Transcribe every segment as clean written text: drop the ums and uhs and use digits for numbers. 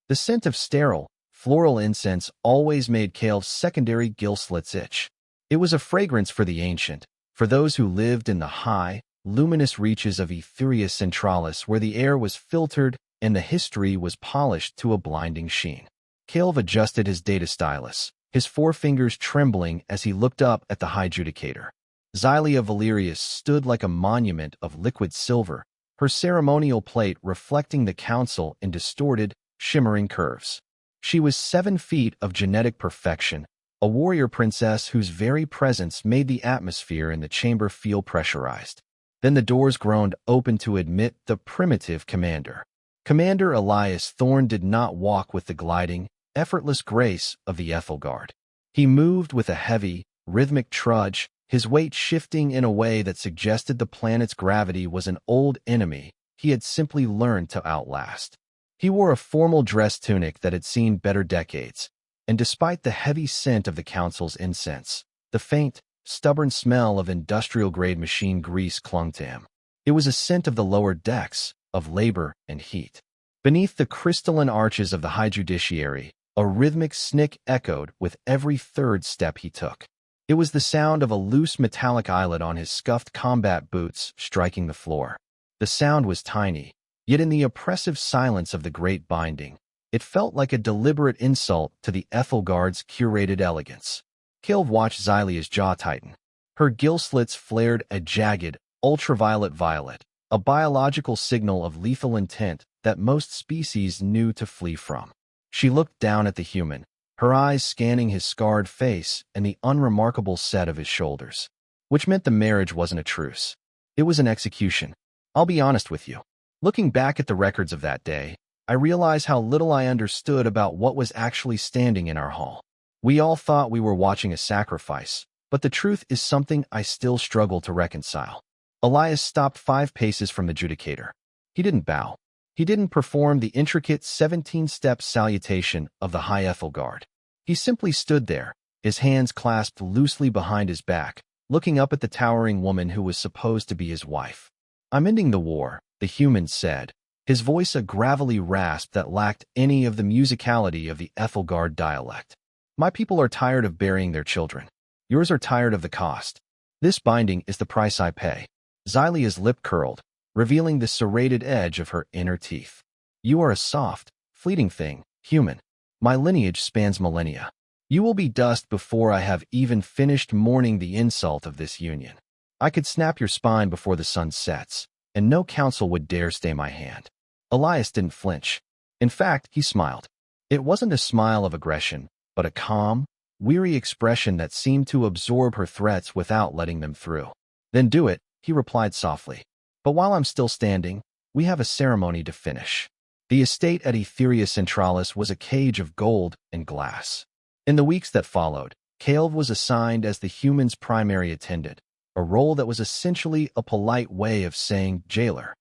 The scent of sterile, floral incense always made Cale's secondary gill slits itch. It was a fragrance for the ancient, for those who lived in the high, luminous reaches of Etheria Centralis where the air was filtered and the history was polished to a blinding sheen. Cale adjusted his data stylus, his forefingers trembling as he looked up at the High Judicator. Xylia Valerius stood like a monument of liquid silver, her ceremonial plate reflecting the council in distorted, shimmering curves. She was 7 feet of genetic perfection, a warrior princess whose very presence made the atmosphere in the chamber feel pressurized. Then the doors groaned open to admit the primitive commander. Commander Elias Thorne did not walk with the gliding, effortless grace of the Ethelguard. He moved with a heavy, rhythmic trudge, his weight shifting in a way that suggested the planet's gravity was an old enemy he had simply learned to outlast. He wore a formal dress tunic that had seen better decades, and despite the heavy scent of the council's incense, the faint, stubborn smell of industrial-grade machine grease clung to him. It was a scent of the lower decks, of labor and heat. Beneath the crystalline arches of the High Judiciary, a rhythmic snick echoed with every third step he took. It was the sound of a loose metallic eyelet on his scuffed combat boots striking the floor. The sound was tiny, yet in the oppressive silence of the great binding, it felt like a deliberate insult to the Ethelguard's curated elegance. Cale watched Xylia's jaw tighten. Her gill slits flared a jagged, ultraviolet violet, a biological signal of lethal intent that most species knew to flee from. She looked down at the human, her eyes scanning his scarred face and the unremarkable set of his shoulders. Which meant the marriage wasn't a truce. It was an execution. I'll be honest with you. Looking back at the records of that day, I realize how little I understood about what was actually standing in our hall. We all thought we were watching a sacrifice, but the truth is something I still struggle to reconcile. Elias stopped 5 paces from the Judicator. He didn't bow. He didn't perform the intricate 17-step salutation of the High Ethelguard. He simply stood there, his hands clasped loosely behind his back, looking up at the towering woman who was supposed to be his wife. "I'm ending the war," the human said, his voice a gravelly rasp that lacked any of the musicality of the Ethelguard dialect. "My people are tired of burying their children. Yours are tired of the cost. This binding is the price I pay." Xylia's lip curled, revealing the serrated edge of her inner teeth. "You are a soft, fleeting thing, human. My lineage spans millennia. You will be dust before I have even finished mourning the insult of this union. I could snap your spine before the sun sets, and no council would dare stay my hand." Elias didn't flinch. In fact, he smiled. It wasn't a smile of aggression, but a calm, weary expression that seemed to absorb her threats without letting them through. "Then do it," he replied softly. "But while I'm still standing, we have a ceremony to finish." The estate at Etheria Centralis was a cage of gold and glass. In the weeks that followed, Cale was assigned as the human's primary attendant, a role that was essentially a polite way of saying jailer.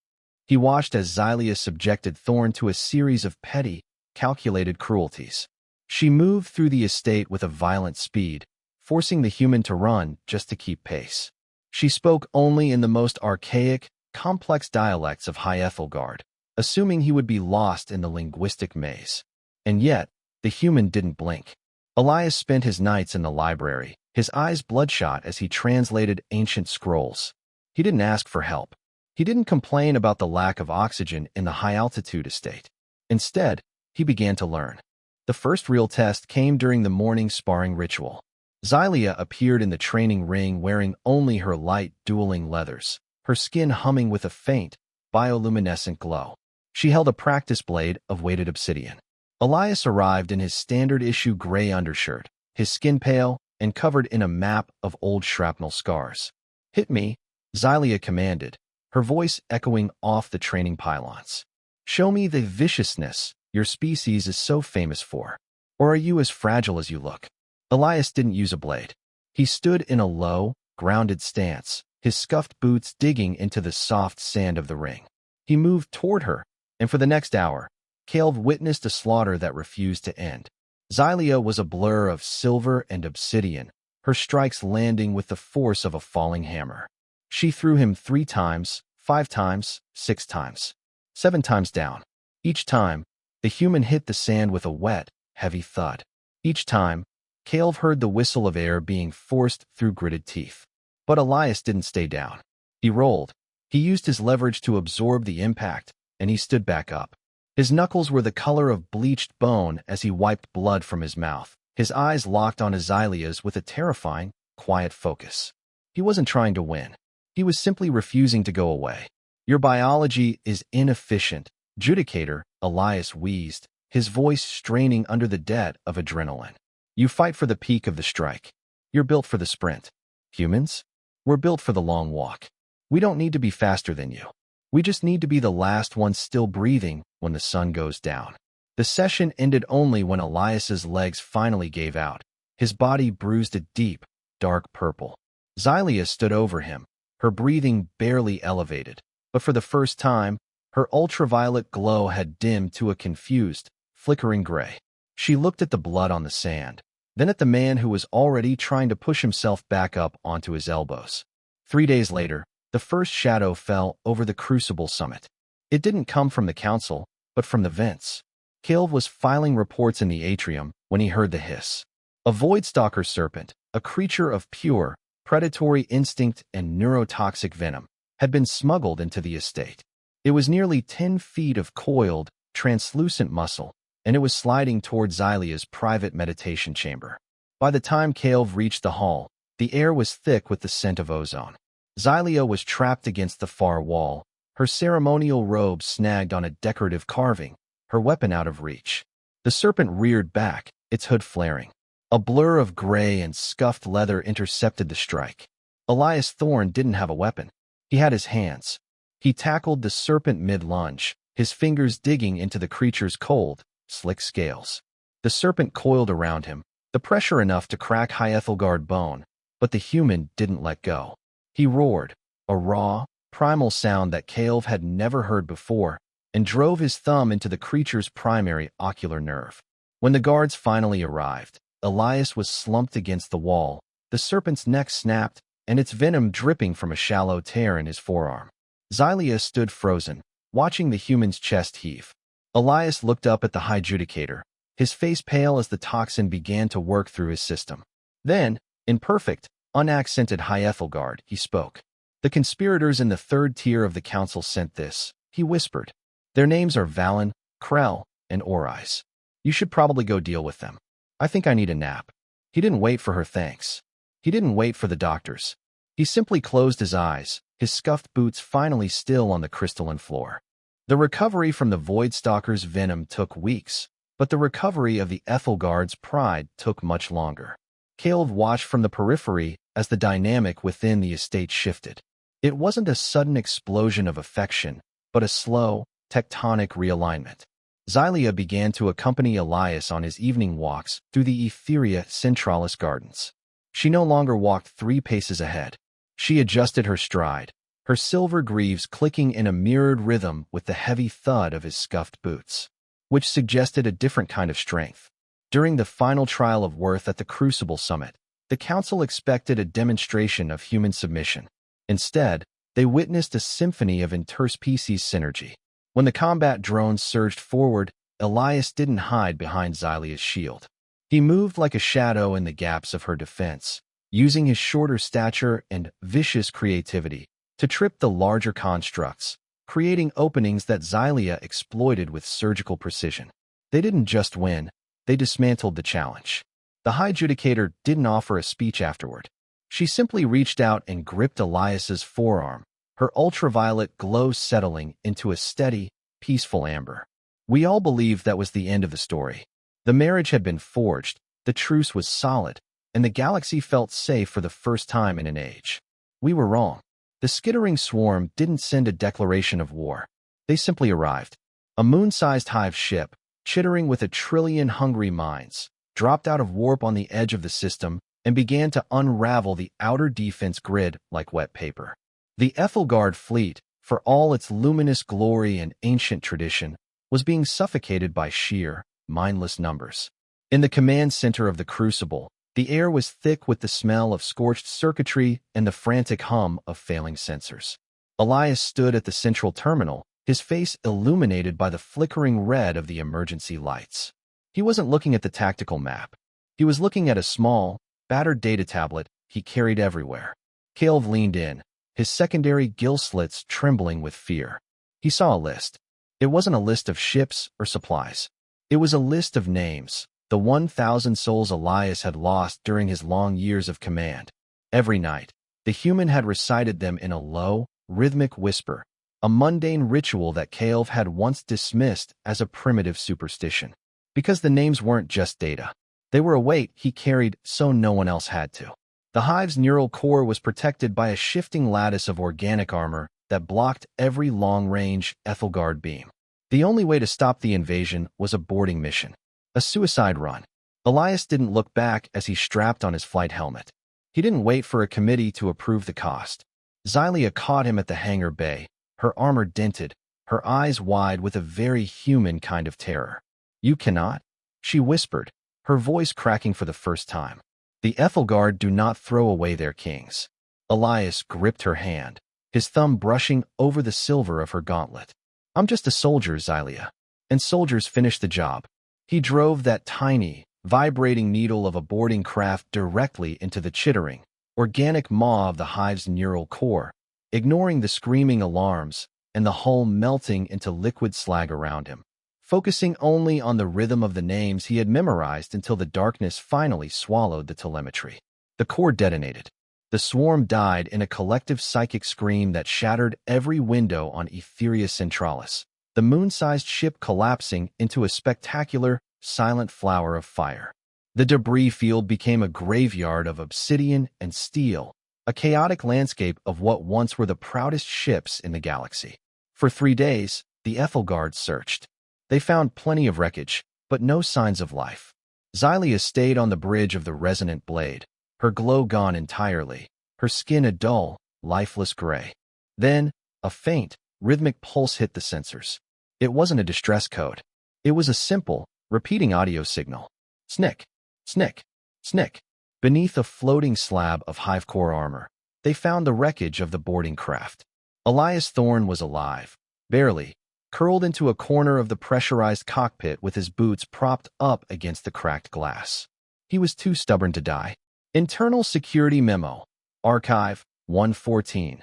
He watched as Xylia subjected Thorne to a series of petty, calculated cruelties. She moved through the estate with a violent speed, forcing the human to run just to keep pace. She spoke only in the most archaic, complex dialects of High Ethelguard, assuming he would be lost in the linguistic maze. And yet, the human didn't blink. Elias spent his nights in the library, his eyes bloodshot as he translated ancient scrolls. He didn't ask for help. He didn't complain about the lack of oxygen in the high-altitude estate. Instead, he began to learn. The first real test came during the morning sparring ritual. Xylia appeared in the training ring wearing only her light, dueling leathers, her skin humming with a faint, bioluminescent glow. She held a practice blade of weighted obsidian. Elias arrived in his standard-issue gray undershirt, his skin pale and covered in a map of old shrapnel scars. "Hit me," Xylia commanded, her voice echoing off the training pylons. "Show me the viciousness your species is so famous for. Or are you as fragile as you look?" Elias didn't use a blade. He stood in a low, grounded stance, his scuffed boots digging into the soft sand of the ring. He moved toward her, and for the next hour, Cale witnessed a slaughter that refused to end. Xylia was a blur of silver and obsidian, her strikes landing with the force of a falling hammer. She threw him 3 times, 5 times, 6 times, 7 times down. Each time, The human hit the sand with a wet, heavy thud. Each time, Caleb heard the whistle of air being forced through gritted teeth. But Elias didn't stay down. He rolled. He used his leverage to absorb the impact, and he stood back up. His knuckles were the color of bleached bone as he wiped blood from his mouth. His eyes locked on Azalea's with a terrifying, quiet focus. He wasn't trying to win. He was simply refusing to go away. Your biology is inefficient, Judicator, Elias wheezed, his voice straining under the debt of adrenaline. You fight for the peak of the strike. You're built for the sprint. Humans? We're built for the long walk. We don't need to be faster than you. We just need to be the last one still breathing when the sun goes down. The session ended only when Elias's legs finally gave out. His body bruised a deep, dark purple. Xylia stood over him, her breathing barely elevated, but for the first time, her ultraviolet glow had dimmed to a confused, flickering gray. She looked at the blood on the sand, then at the man who was already trying to push himself back up onto his elbows. 3 days later, the first shadow fell over the Crucible summit. It didn't come from the council, but from the vents. Caleb was filing reports in the atrium when he heard the hiss. A Voidstalker serpent, a creature of pure, predatory instinct and neurotoxic venom, had been smuggled into the estate. It was nearly 10 feet of coiled, translucent muscle, and it was sliding toward Xylia's private meditation chamber. By the time Caleb reached the hall, the air was thick with the scent of ozone. Xylia was trapped against the far wall, her ceremonial robe snagged on a decorative carving, her weapon out of reach. The serpent reared back, its hood flaring. A blur of gray and scuffed leather intercepted the strike. Elias Thorne didn't have a weapon. He had his hands. He tackled the serpent mid-lunge, his fingers digging into the creature's cold, slick scales. The serpent coiled around him, the pressure enough to crack Hyethelgard bone, but the human didn't let go. He roared, a raw, primal sound that Caleb had never heard before, and drove his thumb into the creature's primary ocular nerve. When the guards finally arrived, Elias was slumped against the wall, the serpent's neck snapped, and its venom dripping from a shallow tear in his forearm. Xylia stood frozen, watching the human's chest heave. Elias looked up at the High Judicator, his face pale as the toxin began to work through his system. Then, in perfect, unaccented Hyethelgard, he spoke. The conspirators in the third tier of the council sent this, he whispered. Their names are Valen, Krell, and Orise. You should probably go deal with them. I think I need a nap. He didn't wait for her thanks. He didn't wait for the doctors. He simply closed his eyes, his scuffed boots finally still on the crystalline floor. The recovery from the Voidstalker's venom took weeks, but the recovery of the Ethelgard's pride took much longer. Caleb watched from the periphery as the dynamic within the estate shifted. It wasn't a sudden explosion of affection, but a slow, tectonic realignment. Xylia began to accompany Elias on his evening walks through the Etheria Centralis gardens. She no longer walked 3 paces ahead. She adjusted her stride, her silver greaves clicking in a mirrored rhythm with the heavy thud of his scuffed boots, which suggested a different kind of strength. During the final trial of worth at the Crucible Summit, the council expected a demonstration of human submission. Instead, they witnessed a symphony of interspecies synergy. When the combat drones surged forward, Elias didn't hide behind Xylia's shield. He moved like a shadow in the gaps of her defense, using his shorter stature and vicious creativity to trip the larger constructs, creating openings that Xylia exploited with surgical precision. They didn't just win, they dismantled the challenge. The High Judicator didn't offer a speech afterward. She simply reached out and gripped Elias's forearm, her ultraviolet glow settling into a steady, peaceful amber. We all believed that was the end of the story. The marriage had been forged, the truce was solid, and the galaxy felt safe for the first time in an age. We were wrong. The skittering swarm didn't send a declaration of war. They simply arrived. A moon-sized hive ship, chittering with 1 trillion hungry minds, dropped out of warp on the edge of the system and began to unravel the outer defense grid like wet paper. The Ethelgard fleet, for all its luminous glory and ancient tradition, was being suffocated by sheer, mindless numbers. In the command center of the Crucible, the air was thick with the smell of scorched circuitry and the frantic hum of failing sensors. Elias stood at the central terminal, his face illuminated by the flickering red of the emergency lights. He wasn't looking at the tactical map. He was looking at a small, battered data tablet he carried everywhere. Caleb leaned in, his secondary gill slits trembling with fear. He saw a list. It wasn't a list of ships or supplies. It was a list of names, the 1,000 souls Elias had lost during his long years of command. Every night, the human had recited them in a low, rhythmic whisper, a mundane ritual that Caleb had once dismissed as a primitive superstition. Because the names weren't just data. They were a weight he carried so no one else had to. The hive's neural core was protected by a shifting lattice of organic armor that blocked every long-range Ethelgard beam. The only way to stop the invasion was a boarding mission, a suicide run. Elias didn't look back as he strapped on his flight helmet. He didn't wait for a committee to approve the cost. Xylia caught him at the hangar bay, her armor dented, her eyes wide with a very human kind of terror. "You cannot," she whispered, her voice cracking for the first time. "The Ethelgard do not throw away their kings." Elias gripped her hand, his thumb brushing over the silver of her gauntlet. "I'm just a soldier, Xylia, and soldiers finish the job." He drove that tiny, vibrating needle of a boarding craft directly into the chittering, organic maw of the hive's neural core, ignoring the screaming alarms and the hull melting into liquid slag around him, focusing only on the rhythm of the names he had memorized until the darkness finally swallowed the telemetry. The core detonated. The swarm died in a collective psychic scream that shattered every window on Etheria Centralis, the moon-sized ship collapsing into a spectacular, silent flower of fire. The debris field became a graveyard of obsidian and steel, a chaotic landscape of what once were the proudest ships in the galaxy. For 3 days, the Ethelgard searched. They found plenty of wreckage, but no signs of life. Xylia stayed on the bridge of the resonant blade, her glow gone entirely, her skin a dull, lifeless gray. Then, a faint, rhythmic pulse hit the sensors. It wasn't a distress code. It was a simple, repeating audio signal. Snick, snick, snick. Beneath a floating slab of hive core armor, they found the wreckage of the boarding craft. Elias Thorne was alive, barely, curled into a corner of the pressurized cockpit with his boots propped up against the cracked glass. He was too stubborn to die. Internal Security Memo, Archive 114.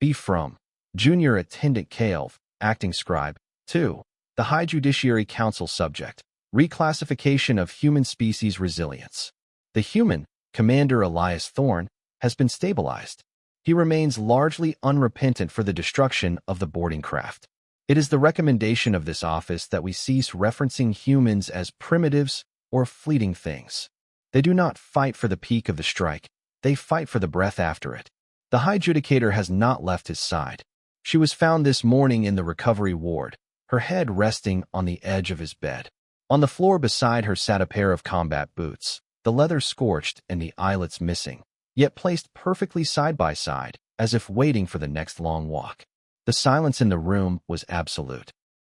B. From Junior Attendant Caleb, Acting Scribe, 2. The High Judiciary Council Subject, Reclassification of Human Species Resilience. The human, Commander Elias Thorne, has been stabilized. He remains largely unrepentant for the destruction of the boarding craft. It is the recommendation of this office that we cease referencing humans as primitives or fleeting things. They do not fight for the peak of the strike. They fight for the breath after it. The High Judicator has not left his side. She was found this morning in the recovery ward, her head resting on the edge of his bed. On the floor beside her sat a pair of combat boots, the leather scorched and the eyelets missing, yet placed perfectly side by side, as if waiting for the next long walk. The silence in the room was absolute.